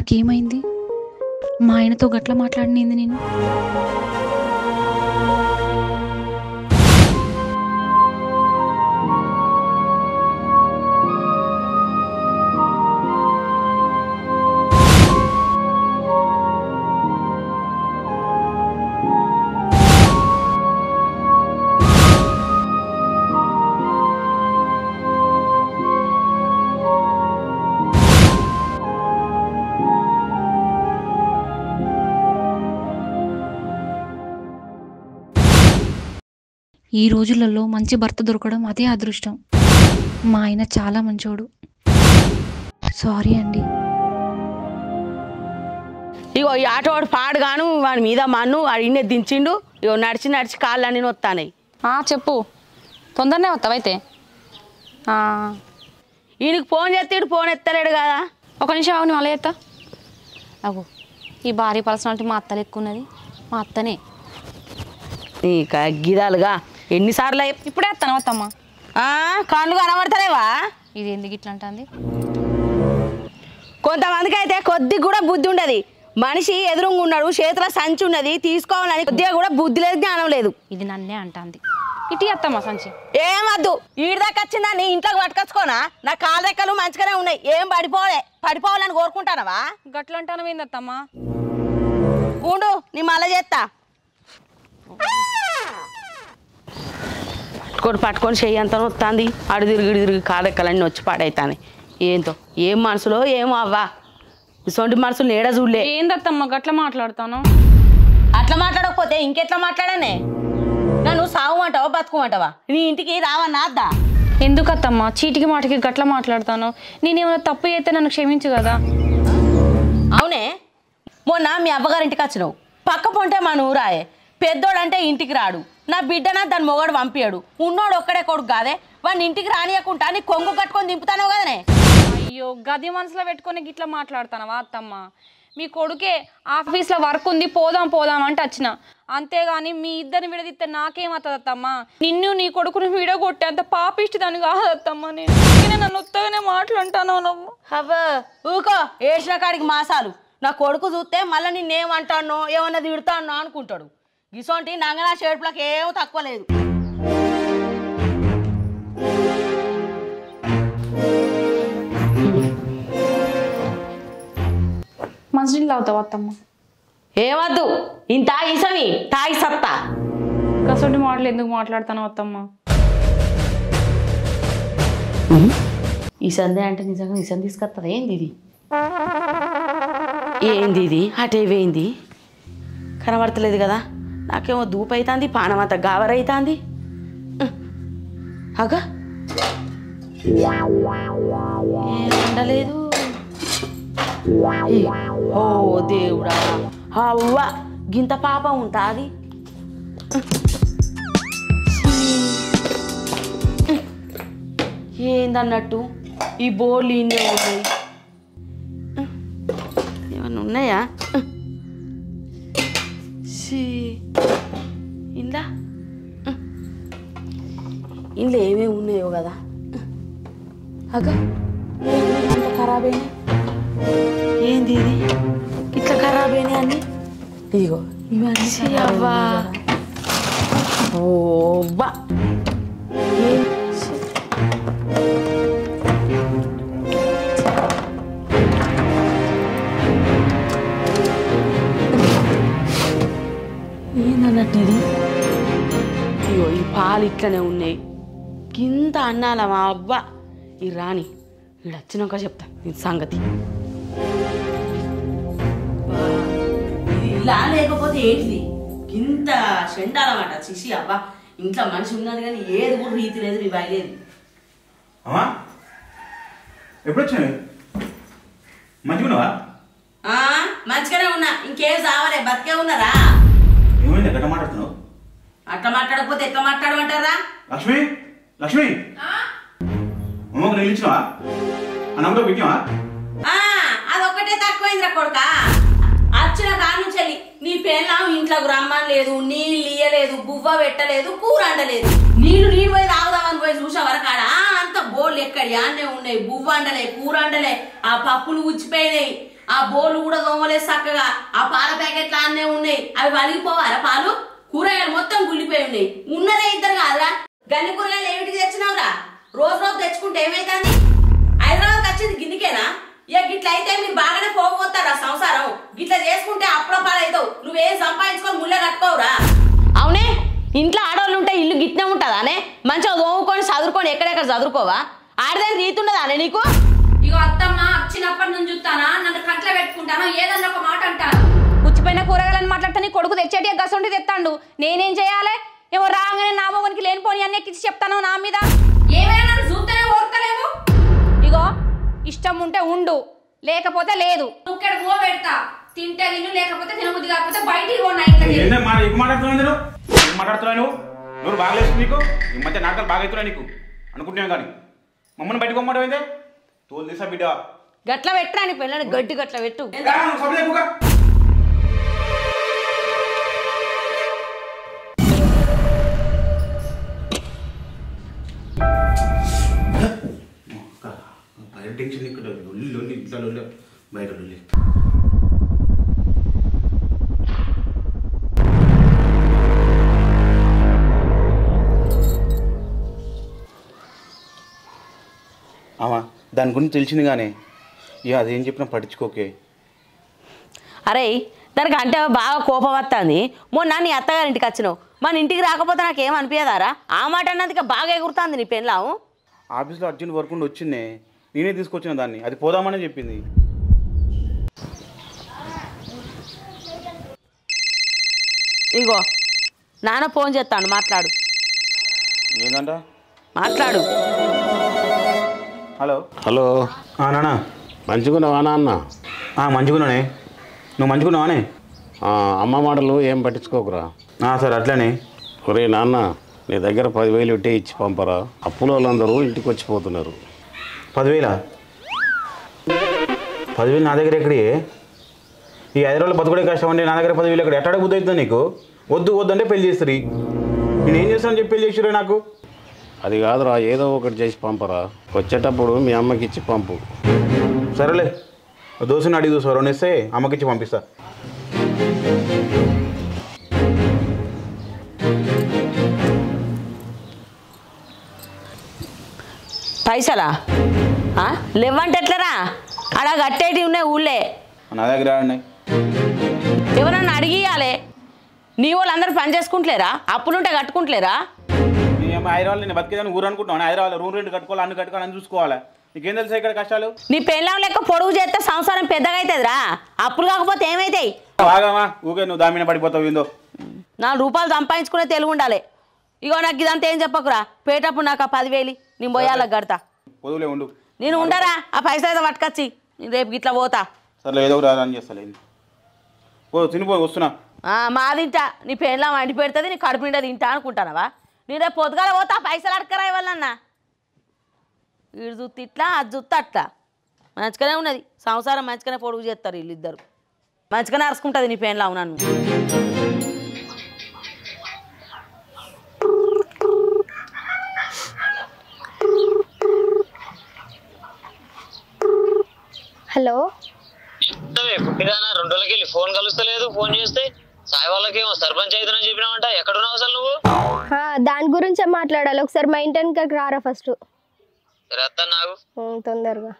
నాకేమైంది? మా ఆయనతో గట్ల మాట్లాడినింది నేను. ఈ రోజులలో మంచి భర్త దొరకడం అదే అదృష్టం. మా ఆయన చాలా మంచోడు. సారీ అండి. ఇగో ఈ ఆటోవాడు పాడుగాను వాడి మీద మన్ను వాడినే దించిండు. ఇగో నడిచి నడిచి కాళ్ళు అన్నీ వస్తాయి. చెప్పు, తొందరనే వస్తావైతే. ఈయనకి ఫోన్ చేస్తాడు, ఫోన్ ఎత్తలేడు కదా. ఒక నిమిషం ఆగు, మళ్ళీ ఎత్తా. అగో ఈ భారీ పర్సనాలిటీ మా అత్తలు ఎక్కువ ఉన్నది. మా అత్తనే ఈ గిదాలుగా ఎన్నిసార్లు ఇప్పుడే వస్తాను. వస్తామ్మా. కాళ్ళు కనబడతలేవా? ఇది ఎందుకు ఇట్లా అంటుంది? కొంతమందికి అయితే కొద్దిగా కూడా బుద్ధి ఉండదు. మనిషి ఎదురుగా ఉన్నాడు, చేతిలో సంచి ఉన్నది, తీసుకోవాలని కొద్దిగా కూడా బుద్ధి లేదు, జ్ఞానం లేదు. ఇది నన్నే అంటుంది. ఇటు వస్తామ్మా సంచి. ఏమద్దు, ఈడి దాకా వచ్చిందా నీ ఇంట్లోకి పట్టుకొచ్చుకోనా? నా కాళ్ళ రెక్కలు మంచిగానే ఉన్నాయి, ఏం పడిపోవాలని కోరుకుంటానవా? గట్ల అంటాను ఏందత్తమ్మా? ఉండు, నీ మళ్ళీ చేస్తా. పట్టుకొని చెయ్యి అంతా వస్తుంది. అడు తిరిగి కాళ్ళెక్కలన్నీ వచ్చి పాడైతాను. ఏంతో ఏం మనసులో ఏమో అవ్వా, ఇటువంటి మనసులు ఏడా చూడలే. ఏందత్తమ్మా గట్ల మాట్లాడతాను? అట్లా మాట్లాడకపోతే ఇంకెట్లా మాట్లాడానే? నన్ను సాగుమంటావా బతుకుమంటావా? నీ ఇంటికి రావన్నా అద్దా? ఎందుకత్తమ్మా చీటికి మాటికి గట్ల మాట్లాడతాను? నేనేమైనా తప్పు చేస్తే నన్ను క్షమించు కదా. అవునే, మొన్న మీ అవ్వగారింటికి వచ్చినావు. పక్క పొంటే మా ఊరాయే. పెద్దోడంటే ఇంటికి రాడు, నా బిడ్డన దాని మొగడు పంపించాడు. ఉన్నోడు ఒక్కడే కొడుకు కాదే, వాడిని ఇంటికి రానియకుండా నీ కొంగు కట్టుకొని దింపుతాను కదనే. అయ్యో గది మనసులో పెట్టుకొని గిట్లా మాట్లాడతానవా అత్తమ్మ? మీ కొడుకే ఆఫీస్లో వర్క్ ఉంది, పోదాం అంటే వచ్చిన. అంతేగాని మీ ఇద్దరిని విడదీస్తే నాకేమవుతుంది అత్తమ్మ? నిన్ను నీ కొడుకుని విడగొట్టే అంత పాపిష్టి దాన్ని కాదత్తమ్మ. నేను నన్ను ఉత్తగానే మాట్లాంటాను. నువ్వు అవ్వ ఊకో, ఏడ్చిన కాడికి మాసాలు. నా కొడుకు చూస్తే మళ్ళీ నిన్నేమంటానో ఏమన్నా తిడతానో అనుకుంటాడు. ఇసోంటి నంగనా షేడ్పులకు ఏమో తక్కువ లేదు. మంచినీళ్ళు తాగుతావు అత్తమ్మ? ఏమద్దు, ఇంత ఈసని తాగి సత్తా. కసొంటి మాటలు ఎందుకు మాట్లాడతాను అత్తమ్మ? ఈ సందే అంటే నిజంగా ఈ సంది తీసుకొస్తుంది. ఏంది ఇది అటే వేయింది, కనబడతలేదు కదా. నాకేమో దూపు అవుతుంది, పానం అంతా గావరైతుంది. అగా ఏమండలేదు. ఓ దేవుడా, అవ్వ గింత పాప ఉంటుంది. ఏందన్నట్టు ఈ బోర్లు ఇన్నే ఉన్నాయి. ఏమన్నా ఉన్నాయా? ఇంట్లో ఏమేమి ఉన్నాయో కదా. అగా ఇంత ఖరాబ్ అయినాయి. ఏంది ఇది ఇట్లా ఖరాబ్ అయినాయి అన్ని? ఇదిగో ఇవన్నీ అవ్వా. ఓబ్బా ఏందన్నట్టు ఇది? ఇగో ఈ పాలు ఇట్లనే ఉన్నాయి. కింద అన్నాల మా అబ్బా. ఈ రాణి వీడు వచ్చినాక చెప్తా దీని సంగతి. ఇలా లేకపోతే ఏంటిది కింద చెండాలన్నమాట. చిసి అబ్బా, ఇంట్లో మనిషి ఉన్నది కానీ ఏది కూడా రీతి లేదు, రివాయి లేదు. ఎప్పుడు వచ్చినావు? మంచిగా ఉన్నావా? మంచిగానే ఉన్నా, ఇంకేం సావలే, బతికే ఉన్నారా? ఏమైంది ఎట్లా మాట్లాడుతున్నావు? అట్లా మాట్లాడకపోతే ఎట్లా మాట్లాడమంటారా? లక్ష్మి లక్ష్మి, అమ్మకు నీళ్ళు ఇచ్చినావా? అన్నంలో పెట్టినావా? అదొక్కటే తక్కువైందిరా కొడుక. వచ్చిన కాను చెల్లి నీ పేర్ల ఇంట్లోకి రమ్మని లేదు, నీళ్ళు ఇయ్యలేదు, బువ్వ పెట్టలేదు, కూర అండలేదు. నీళ్ళు పోయి తాగుదామని పోయి చూసే వరకాడ అంత బోళ్ళు ఎక్కడి అన్నే ఉన్నాయి. బువ్వ అండలే, కూర అండలే, ఆ పప్పులు ఉచ్చిపోయినాయి. ఆ బోర్లు కూడా దోమలేదు చక్కగా. ఆ పాల ప్యాకెట్లు అన్నే ఉన్నాయి, అవి వలిగిపోవాలా పాలు? కూరగాయలు మొత్తం గుల్లిపోయి ఉన్నాయి. ఉన్నదే ఇద్దరు కాదురా, గన్ని కూరగాయలు ఏమిటి తెచ్చినావురా? రోజు రోజు తెచ్చుకుంటే ఏమైతుంది? హైదరాబాద్ వచ్చింది గిన్నెకేనా? ఇక గిట్ల అయితే మీరు బాగానే పోగొత్తారా సంసారం. గిట్ల చేసుకుంటే అప్పుల పాలవుతావు. నువ్వేం సంపాదించుకొని ముళ్ళే కట్టుకోవురా? అవునే, ఇంట్లో ఆడవాళ్ళు ఉంటే ఇల్లు గిట్నే ఉంటుందా అనే? మంచిగా దోముకొని చదువుకొని ఎక్కడెక్కడ చదువుకోవా? ఆడదాన్ని రీతుండదా అనే నీకు? ఇగో అత్తమ్మ వచ్చినప్పటి నుంచి చూస్తానా, నన్ను కంట్లో పెట్టుకుంటాను, ఏదన్నా ఒక మాట అంటాను. పుచ్చిపోయిన కూరగాయలని మాట్లాడితే నీ కొడుకు తెచ్చేటి గసండి తెస్తాడు. నేనేం చేయాలి? ఏమో రాగానే నా మొగనికి లేనిపోని అన్ని ఎక్కించి చెప్తాను నా మీద. ఏమైనా నన్ను చూస్తేనే ఓర్తలేవు. ఇగో ఇష్టం ఉంటే ఉండు, లేకపోతే లేదు. ఇక్కడ గో పెడతా, తింటే తిను, లేకపోతే తినబుద్ధి కాకపోతే బయటికి మాట్లాడుతున్నావు నువ్వు బాగలేదు నీకు. ఈ మధ్య నాటకాలు బాగా అవుతున్నాయి నీకు అనుకుంటున్నాను, కానీ మమ్మల్ని బయటకు పోమంటే తోలు తీసా బిడ్డ. గట్ల పెట్టరా నీ పిల్లని, గడ్డి గట్ల పెట్టు. బయట టెన్షన్ ఇక్కడ లొల్లి ఇట్లా లొల్లి బయట లొల్లి. అమ్మా దాని గురించి తెలిసింది కానీ ఇక అదేం చెప్పినా పట్టించుకోకే. అరే దానికి అంటే బాగా కోపం వస్తుంది. మొన్న నీ అత్తగారింటికి వచ్చినావు, మన ఇంటికి రాకపోతే నాకేం అనిపించదారా? ఆ మాట అన్నందుకే బాగా ఎగురుతుంది నీ పెళ్ళాము. ఆఫీస్లో అర్జెంట్ వర్క్ ఉండి వచ్చిందే, నేనే తీసుకొచ్చిన దాన్ని, అది పోదామని చెప్పింది. ఇగో నాన్న ఫోన్ చేస్తాను, మాట్లాడు. ఏందంట? మాట్లాడు. హలో హలో నాన్న. మంచిగున్నావా నాన్న? మంచిగున్నానే, నువ్వు మంచిగున్నావానే? అమ్మ మాటలు ఏం పట్టించుకోకురా. సార్ అట్లనే. ఒరే నాన్న, నీ దగ్గర 10,000 ఇట్టే ఇచ్చి పంపరా. అప్పుల వాళ్ళందరూ ఇంటికి వచ్చిపోతున్నారు. 10,000? 10,000 నా దగ్గర ఎక్కడి? ఈ హైదరాబాద్లో బతుకుడే కష్టం అండి, నా దగ్గర 10,000 ఎక్కడ? ఎట్టాడ బుద్ధి అవుతుంది నీకు? వద్దు వద్దంటే పెళ్లి చేస్తారు. నేను ఏం చేస్తానని చెప్పి పెళ్లి చేసిరే నాకు? అది కాదురా, ఏదో ఒకటి చేసి పంపరా. వచ్చేటప్పుడు మీ అమ్మకి ఇచ్చి పంపు. సరేలే, దోశని అడిగి దోశ 2 ఇస్తే అమ్మకిచ్చి పంపిస్తా. పైసలా లేవంటే ఎట్లరా? అలా కట్టేటి ఉన్నాయి ఊళ్ళే. నా దగ్గర ఉన్నాయి. ఎవరన్నా అడిగియాలే? నీ వాళ్ళు అందరూ పని చేసుకుంటలేరా? అప్పులుంటే కట్టుకుంటలేరా? హైదరాబాద్ నేను బతికేదాన్ని ఊరు అనుకుంటున్నాను. హైదరాబాద్ రూమ్ రెంట్ కట్టుకోవాలి, అన్ని కట్టుకోవాలని చూసుకోవాలి. నీకేం తెలుసా ఇక్కడ కష్టాలు? నీ పెళ్ళం లెక్క పొడుగు చేస్తే సంసారం పెద్దగా అవుతుందిరా. అప్పులు కాకపోతే ఏమైతాయి? బాగామా ఊకే నువ్వు దామిన పడిపోతావు. ఏందో 4 రూపాయలు సంపాదించుకునే తెలుగు ఉండాలి. ఇగో నాకు ఇదంతా ఏం చెప్పకురా. పేటప్పుడు నాకు ఆ 10,000 నేను పోయాలకు కడతా. పొదువులే ఉండు. నేను ఉండరా, ఆ పైసలు అయితే పట్టుకొచ్చి నేను రేపు గిట్లా పోతా. సరే ఏదో ఒకటి అని చేస్తాను. పో తినిపో, వస్తున్నా. మా తింటా, నీ పెళ్ళం వండి పెడుతుంది, నీ కడుపు నిండా తింటా అనుకుంటానవా? నేను రేపు పొద్దుగాల పోతా, పైసలు అడకరా ఇవ్వాలన్నా. వీడు జుత్తు ఇట్లా, అది జుత్తు అట్లా. మంచిగానే ఉన్నది సంసారం, మంచిగానే పొడుగు చేస్తారు వీళ్ళిద్దరు. మంచిగానే అరుచుకుంటుంది నీ పెళ్ళం నన్ను. హలో, పుట్టిదానా 2 రోజులకి వెళ్ళి ఫోన్ కలుస్తలేదు. ఫోన్ చేస్తే సాయి వాళ్ళకి ఏమో సర్పంచ్ అవుతుందని చెప్పినావంట. ఎక్కడున్నావు అసలు నువ్వు? దాని గురించే మాట్లాడాలి. ఒకసారి మా ఇంటి వెనకకి రారా ఫస్ట్. సరే అత్త, నాకు తొందరగా.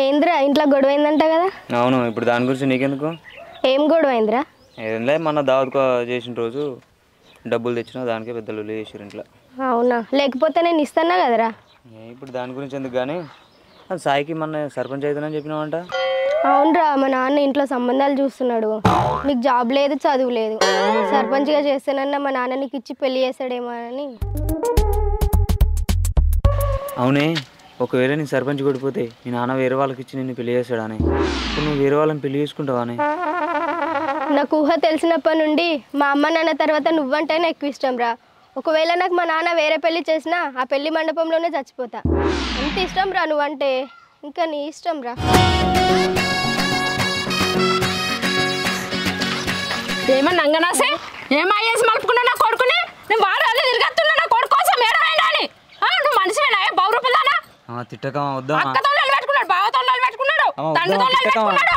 ఏంద్రా ఇంట్లో గొడవైందంట కదా? అవును, ఇప్పుడు దాని గురించి నీకెందుకు? ఏం గొడవైందిరా? ఏం లేదు, మన దావత్ చేసిన రోజు డబ్బులు తెచ్చినా దానికే పెద్ద లొల్లి చేసారు ఇంట్లో. అవునా? లేకపోతే నేను ఇస్తానా కదరా. ఇప్పుడు దాని గురించి ఎందుకు కానీ, సాయికి మన సర్పంచ్ అవుతుందని చెప్పినావంట. అవునరా, మా నాన్న ఇంట్లో సంబంధాలు చూస్తున్నాడు. నీకు జాబ్ లేదు, చదువు లేదు, సర్పంచ్గా చేస్తానన్నా మా నాన్న నీకు ఇచ్చి పెళ్లి చేస్తాడేమో అని. అవునే, ఒకవేళ నేను సర్పంచ్ కొడిపోతే మీ నాన్న వేరే వాళ్ళకి ఇచ్చి నిన్ను పెళ్లి చేస్తాడానే. ఇప్పుడు నువ్వు వేరే వాళ్ళని పెళ్లి చేసుకుంటావానే? నాకు ఊహ తెలిసినప్పటి నుండి మా అమ్మ నాన్న తర్వాత నువ్వంటేనే ఎక్కువ ఇష్టం రా. ఒకవేళ నాకు మా నాన్న వేరే పెళ్లి చేసినా ఆ పెళ్లి మండపంలోనే చచ్చిపోతా. ఎంత ఇష్టం రా నువ్వంటే. ఇంకా నీ ఇష్టం రా. ఏమన్నా అంగనాసే ఏమయ్యేసి మలుపుకున్నా నా కొడుకుని. నేను వాడు అదే తిరిగేస్తున్నా నా కొడుకు కోసం ఏడవేండాలి. నువ్వు మనిషివేనా బౌరూపుదానా? అక్కతో పెట్టుకున్నాడు, బావతో పెట్టుకున్నాడు, తండ్రితో పెట్టుకున్నాడు.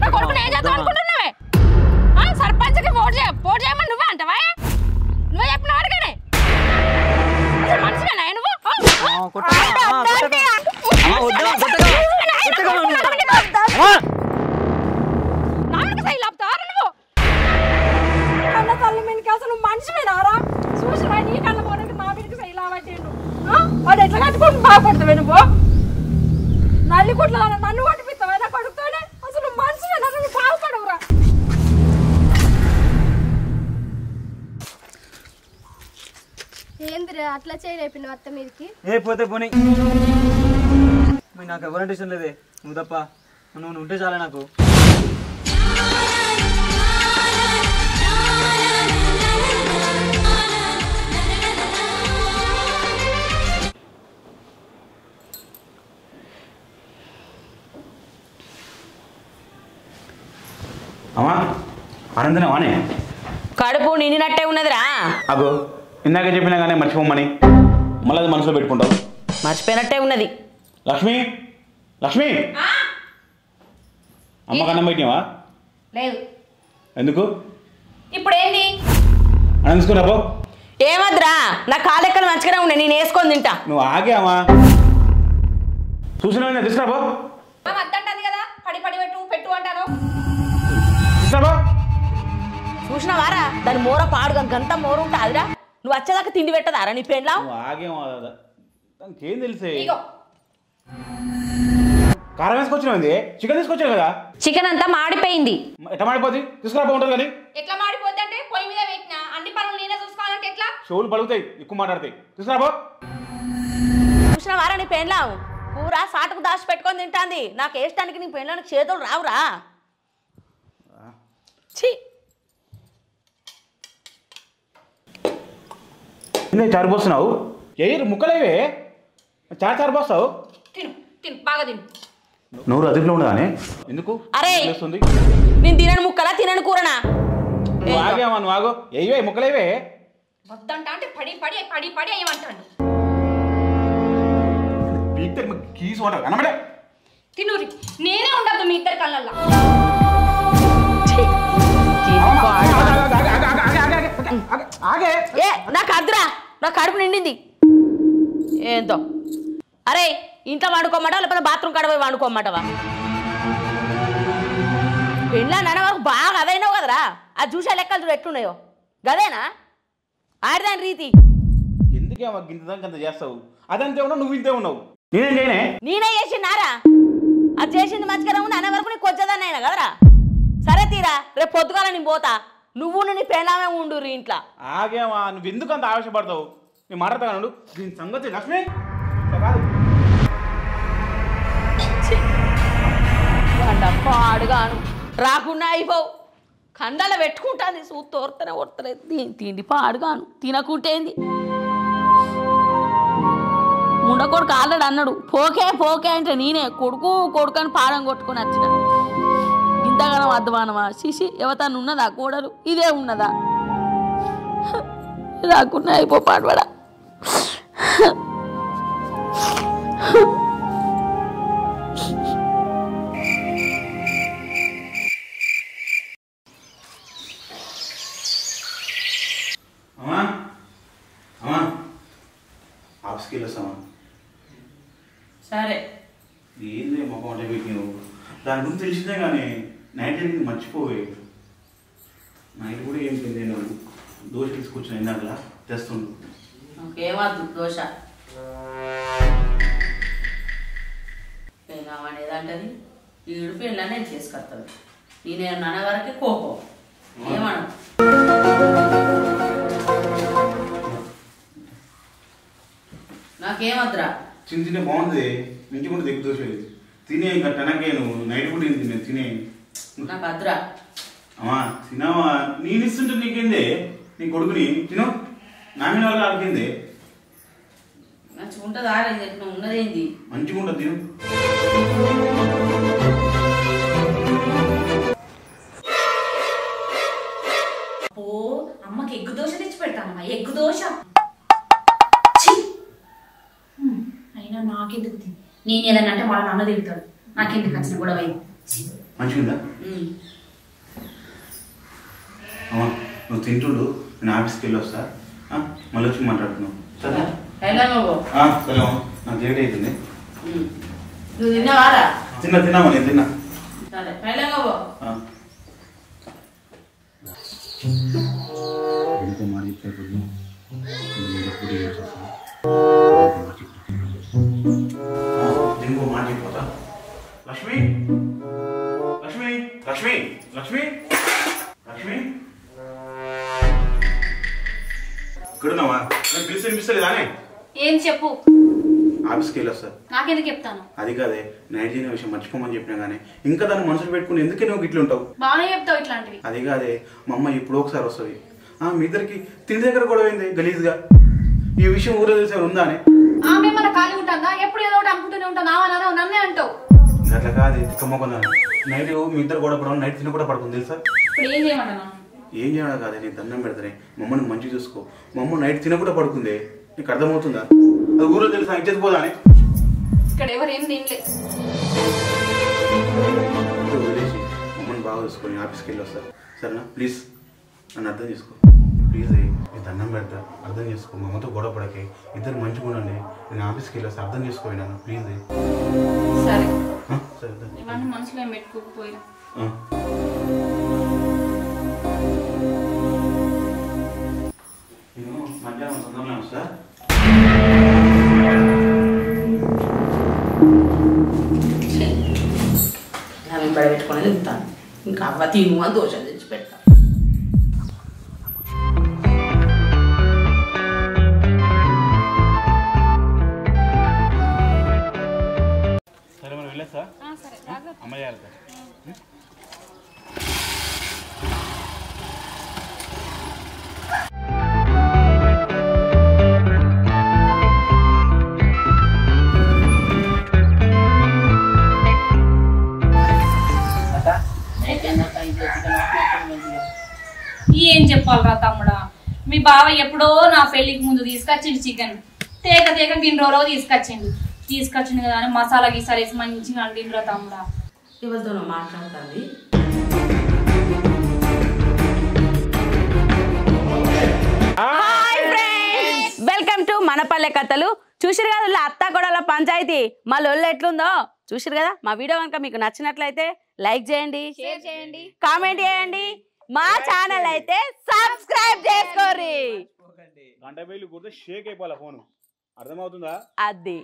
నా కొడుకుని ఏం చేద్దాం అనుకుంటున్నావే? సర్పంచ్కి పోటీ చేయమని నువ్వే అంటావా? నువ్వే చెప్పిన అడగనే మనిషివేనా నువ్వు? నాన్నకి సై లాపుతారా నువ్వు? కన్న తల్లి మీదకి అసలు నువ్వు మనిషివేనారా? చూసినా నీ కళ్ళ పోనకి మా మీదకి సై లావట్టేండు. వాడు ఎట్లా కట్టుకుంటూ బాగుపడతావే నువ్వు? నల్లి కుట్ల నన్ను కొట్టిపిస్తావా నా కొడుకుతోనే? అసలు మనిషివేనా? నువ్వు బాగుపడవురా. ఏందిరా అట్లా చేయలేపిన అత్త మీదకి? ఏ పోతే పోనీ, నాకు ఎవరంటే ఇష్టం లేదే, నువ్వు తప్ప. నువ్వు ఉంటే చాలా నాకు. అమ్మా ఆనందనే వానే కడుపు నిండినట్టే ఉన్నదిరా. అగో ఇందాక చెప్పినా కానీ మర్చిపోమని మళ్ళీ అది మనసులో పెట్టుకుంటావు. మర్చిపోయినట్టే ఉన్నది. లక్ష్మి లక్ష్మి అమ్మకు అన్నం పెట్టినావా? లేదు. ఎందుకు? ఇప్పుడు ఏంది అన్నం తీసుకున్నాపో. ఏమద్రా నా కాలెక్కలు మంచిగానే ఉన్నాయి, నేను వేసుకొని తింటా. నువ్వు ఆగావా? చూసినా తీసుకురాపో. వద్దంటది కదా, పడి పడి పెట్టు అంటాను. తీసుకురాపో. చూసినావారా దాని మోర పాడుగా గంత మోర ఉంటాదిరా. నువ్వు వచ్చేదాకా తిండి పెట్టదారా నీ పెళ్ళా? నువ్వు ఆగేమో దానికి ఏం తెలిసే. కారం వేసుకొచ్చినది, చికెన్ తీసుకొచ్చావు కదా. చికెన్ అంతా మాడిపోయింది. ఎట్లా మాడిపోద్ది? తీసుకురాపో ఉంటుంది కానీ. ఎట్లా మాడిపోద్ది అంటే పొయ్యి మీద పెట్టినా అన్ని పనులు నేనే చూసుకోవాలంటే ఎట్లా? చెవులు పలుగుతాయి ఎక్కువ మాట్లాడతాయి. తీసుకురాపో. చూసినావారా నీ పెళ్ళా కూర సాటుకు దాచి పెట్టుకొని తింటాంది. నాకు వేయటానికి నీ పెళ్ళానికి చేతులు రావురా. ఛీ చారు పోస్తున్నావు? ఏ ముక్కలేవే చారు పోస్తావు? తిను తిను బాగా తిను. నూరు అదుపులో ఉండదానే ఎందుకు? అరే నేను తినను ముక్కలా తినను కూరనా? నువ్వు ఆగావా? నువ్వు ఆగో. ఏవే ముక్కలేవే? వద్దంట అంటే పడి పడి పడి పడి అయ్యమంటాడు. కీసు కనబడే తినూరి నేనే ఉండద్దు మీ ఇద్దరి కళ్ళల్లో. ఏ నాకు అద్దురా, నా కడుపు నిండింది. ఏందో అరే ఇంట్లో వండుకోమంటావా లేకపోతే బాత్రూమ్ కాడ పోయి వండుకోమంటావా? పెళ్ళా నాన్న వరకు బాగా అదైనావు కదరా. అది చూసే లెక్కలు చూడు ఎట్లున్నాయో. గదేనా ఆడదాని రీతి? ఎందుకే ఇంత చేస్తావు? అదంతే ఉన్నావు, నువ్వు ఇంతే ఉన్నావు. నేనేం చేయనే? నేనే చేసిండారా? అది చేసింది మంచిగా ఉంది అనే వరకు నీకు వచ్చేదాన్ని అయినా కదరా. సరే తీరా, రేపు పొద్దుగాల నేను పోతా. నువ్వు నీ పెళ్ళామే ఉండు ఇంట్లో. ఆగేవా? నువ్వు ఎందుకు అంత ఆవేశపడతావు? నేను మాట్లాడతాను దీని సంగతి. లక్ష్మి పాడుగాను రాకుండా అయిపోవు. కండల పెట్టుకుంటాను సూత్తు ఓర్తనే ఓర్తలేదు. తిండి పాడుగాను తినకుంటేంది. ఉండకొడుకు ఆల్రెడీ అన్నాడు పోకే పోకే అంటే నేనే కొడుకు కొడుకని పాడం కొట్టుకొని వచ్చిన. ఇంతగానో అద్దమానమా శిశి ఎవతను ఉన్నదా కోడలు? ఇదే ఉన్నదా? రాకుండా అయిపో పాడబడా. ఆఫీస్కి వెళ్ళొస్తామా? సరే ఏంది మొక్క వంట పెట్టినావు? దాని గురించి తెలిసిందే కానీ నైట్ టైంకి మర్చిపోవే. నైట్ కూడా ఏం తిందే. దోశ తీసుకొచ్చిన ఇందాక తెస్తుండు. నాకేమద్దు దోశ. పెళ్ళామనేదంటది ఈడు పెళ్ళ నేను చేసుకొస్తాను. నేనేం నాన్న వరకే కోపం ఏమన్నా. నాకేమద్దురా. చిన్న చిన్న బాగుంది. ఇంటి కూడా దగ్గర దోశ తినే ఇంకా టనకే. నువ్వు నైట్ కూడా ఏం తినే తినే. నాకు అద్దురా. అమ్మా తినవా, నేను ఇస్తుంటే నీకేందే? నీ కొడుకుని తిను, నా మీద వాళ్ళు ఆడికిందే. మంచిగా ఉంటుందా ఉన్నదేంది? మంచిగా ఉంటుంది తిను. ఓ అమ్మకి ఎగ్గు దోశ తెచ్చి పెడతానమ్మా, ఎగ్గు దోశ. అయినా నాకెందుకు తిని, నేను ఏదన్నా అంటే వాళ్ళ నాన్న తిడతాడు, నాకెందుకు వచ్చిన గొడవ అయింది. మంచిగా ఉందా? అమ్మా నువ్వు తింటుడు, నేను ఆఫీస్కి వెళ్ళి వస్తా, మళ్ళీ వచ్చి మాట్లాడుతున్నావు సరే? సరే అమ్మా, నాకు లేట్ అవుతుంది. నువ్వు తిన్నావారా? తిన్నామా, నేను తిన్నా. సరే పైలంగా ఇంకో మాట చెప్పారు, ఇంకో మాట చెప్పిపోతా. లక్ష్మి లక్ష్మి లక్ష్మి లక్ష్మి లక్ష్మి ఇక్కడున్నావా? నాకు పిలిచి వినిపిస్తలేదానే? ఏం చెప్పు, ఆఫీస్కి వెళ్ళి వస్తా. నాకెందుకు చెప్తాను? అది కాదే, నైట్ చేసిన విషయం మర్చిపోమని చెప్పినా కానీ ఇంకా దాన్ని మనసులు పెట్టుకుని ఎందుకే నువ్వు ఇట్లా ఉంటావు? బాగానే చెప్తావు ఇట్లాంటివి. అది కాదే, మా అమ్మ ఎప్పుడో ఒకసారి వస్తుంది. మీ ఇద్దరికి తిండి దగ్గర గొడవ అయింది గలీజ్గా. ఈ విషయం ఊరో తెలిసే ఉందా అని? ఆమె మన ఖాళీ ఉంటుందా? ఎప్పుడు ఏదో ఒకటి అనుకుంటూనే ఉంటావు, నావా నన్నే అంటావు. అట్లా కాదు, తిక్కమ్మకున్నాను. నైట్ మీ ఇద్దరు గొడవ పడడం, నైట్ తిన కూడా పడుకుంది తెలుసా? ఇప్పుడు ఏం చేయమంటాను? ఏం చేయడం కాదే, నేను దండం పెడతానే, మమ్మల్ని మంచిగా చూసుకో. మా అమ్మ నైట్ తిన కూడా పడుకుందే, నీకు అర్థమవుతుందా? అది ఊరో తెలుసా, ఇచ్చేసిపోదా అని? ఇక్కడ ఎవరు ఏం తినలే. వదిలేసి మమ్మల్ని బాగా చూసుకొని ఆఫీస్కి వెళ్ళి వస్తా సరేనా? ప్లీజ్ నన్ను అర్థం చేసుకో ప్లీజ్. నేను దండం పెడతా, అర్థం చేసుకో. మా అమ్మతో గొడవ పడకే, ఇద్దరు మంచిగా ఉండండి. నేను ఆఫీస్కి వెళ్ళి వస్తా, అర్థం చేసుకోవాలి నన్ను ప్లీజ్. సరే సరే ఇవన్నీ మనసులో ఏం పెట్టుకోకపోయినా. నేను మధ్యాహ్నం తొందరలో వస్తా. నా వెంబడి పెట్టుకొని తింటాను. ఇంకా అవ్వ తిను అని దోశ తెచ్చి పెడతాను. సరే మరి వెళ్ళేస్తా. అమ్మ జాగ్రత్త. ఏం చెప్పాలరా తమ్ముడా, మీ బావ ఎప్పుడో నా పెళ్లికి ముందు తీసుకొచ్చిండు చికెన్. తేక గిన్నె రోజు తీసుకొచ్చిండు కదా అని మసాలా గీసాలు వేసి మంచిగా వండిండ్రా తమ్ముడా. ఎవరితో మాట్లాడుతుంది? వెల్కమ్ టు మనపల్లె కథలు. చూసిరు కదా అత్త కొడల పంచాయతీ, మా లొల్లు ఎట్లుందో చూసిరు కదా. మా వీడియో కనుక మీకు నచ్చినట్లయితే లైక్ చేయండి, షేర్ చేయండి, కామెంట్ చేయండి. మా ఛానల్ అయితే సబ్స్క్రైబ్ చేసుకోర్రి. గంట బయలు కొడితే షేక్ అయిపోవాలి ఫోన్, అర్థమవుతుందా? అది